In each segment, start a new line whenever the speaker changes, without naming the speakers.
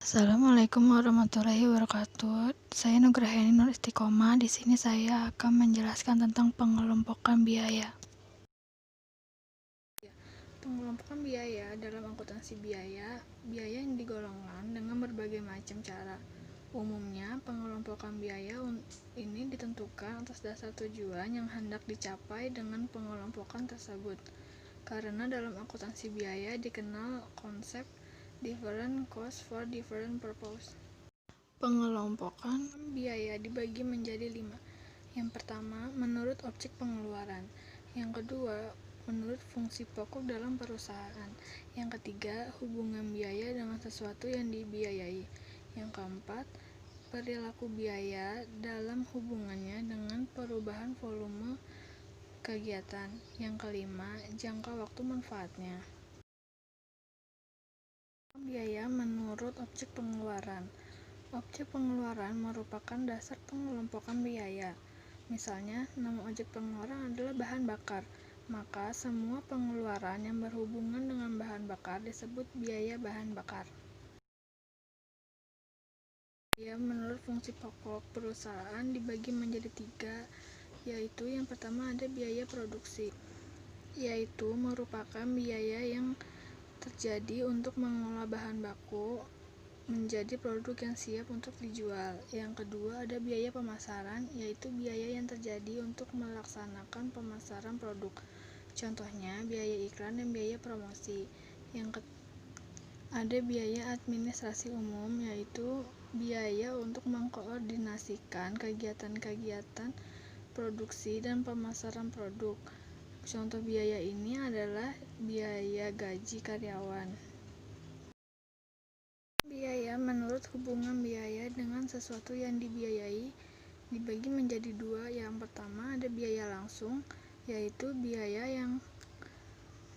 Assalamualaikum warahmatullahi wabarakatuh. Saya Nugraheni Nur Istiqomah. Di sini saya akan menjelaskan tentang pengelompokan biaya. Pengelompokan biaya dalam akuntansi biaya yang digolongkan dengan berbagai macam cara. Umumnya, pengelompokan biaya ini ditentukan atas dasar tujuan yang hendak dicapai dengan pengelompokan tersebut. Karena dalam akuntansi biaya dikenal konsep different cost for different purpose. Pengelompokan biaya dibagi menjadi 5. Yang pertama, menurut objek pengeluaran. Yang kedua, menurut fungsi pokok dalam perusahaan. Yang ketiga, hubungan biaya dengan sesuatu yang dibiayai. Yang keempat, perilaku biaya dalam hubungannya dengan perubahan volume kegiatan. Yang kelima, jangka waktu manfaatnya. Biaya menurut objek pengeluaran. Objek pengeluaran merupakan dasar pengelompokan biaya. Misalnya, nama objek pengeluaran adalah bahan bakar, maka semua pengeluaran yang berhubungan dengan bahan bakar disebut biaya bahan bakar. Biaya menurut fungsi pokok perusahaan dibagi menjadi 3, yaitu yang pertama ada biaya produksi, yaitu merupakan biaya yang terjadi untuk mengolah bahan baku menjadi produk yang siap untuk dijual. Yang kedua ada biaya pemasaran, yaitu biaya yang terjadi untuk melaksanakan pemasaran produk. Contohnya biaya iklan dan biaya promosi. Ada biaya administrasi umum, yaitu biaya untuk mengkoordinasikan kegiatan-kegiatan produksi dan pemasaran produk. Contoh biaya ini adalah biaya gaji karyawan. Biaya menurut hubungan biaya dengan sesuatu yang dibiayai dibagi menjadi 2. Yang pertama ada biaya langsung, yaitu biaya yang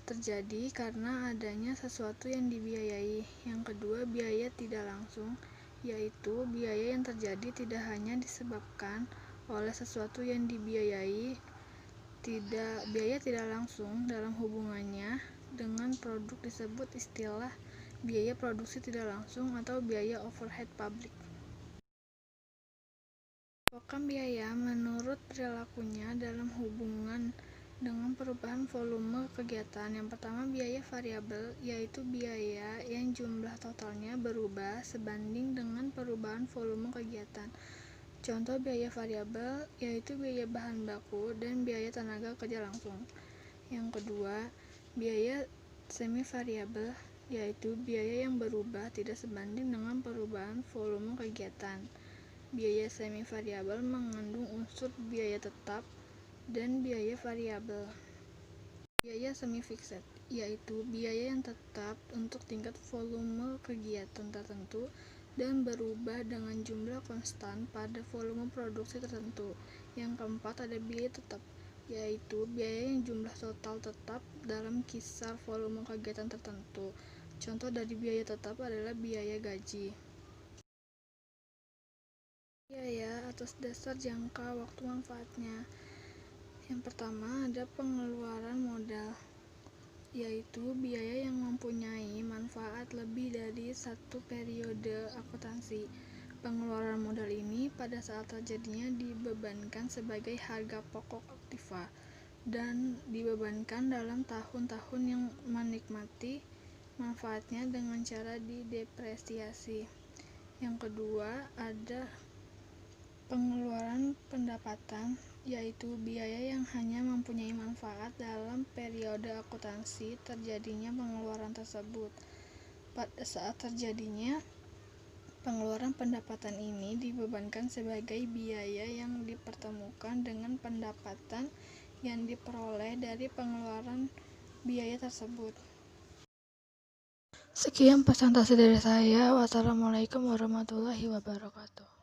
terjadi karena adanya sesuatu yang dibiayai. Yang kedua biaya tidak langsung, yaitu biaya yang terjadi tidak hanya disebabkan oleh sesuatu yang dibiayai. Biaya tidak langsung dalam hubungannya dengan produk disebut istilah biaya produksi tidak langsung atau biaya overhead publik. Pengelompokan biaya menurut perilakunya dalam hubungan dengan perubahan volume kegiatan. Yang pertama biaya variabel, yaitu biaya yang jumlah totalnya berubah sebanding dengan perubahan volume kegiatan. Contoh biaya variabel yaitu biaya bahan baku dan biaya tenaga kerja langsung. Yang kedua, biaya semi variabel, yaitu biaya yang berubah tidak sebanding dengan perubahan volume kegiatan. Biaya semi variabel mengandung unsur biaya tetap dan biaya variabel. Biaya semi fixed, yaitu biaya yang tetap untuk tingkat volume kegiatan tertentu dan berubah dengan jumlah konstan pada volume produksi tertentu. Yang keempat ada biaya tetap, yaitu biaya yang jumlah total tetap dalam kisar volume kegiatan tertentu. Contoh dari biaya tetap adalah biaya gaji. Biaya atas dasar jangka waktu manfaatnya. Yang pertama ada pengeluaran modal, yaitu biaya yang mempunyai manfaat lebih dari satu periode akuntansi. Pengeluaran modal ini pada saat terjadinya dibebankan sebagai harga pokok aktiva dan dibebankan dalam tahun-tahun yang menikmati manfaatnya dengan cara didepresiasi. Yang kedua ada pengeluaran pendapatan, yaitu biaya yang hanya mempunyai manfaat dalam periode akuntansi terjadinya pengeluaran tersebut. Pada saat terjadinya pengeluaran pendapatan ini dibebankan sebagai biaya yang dipertemukan dengan pendapatan yang diperoleh dari pengeluaran biaya tersebut. Sekian presentasi dari saya. Wassalamualaikum warahmatullahi wabarakatuh.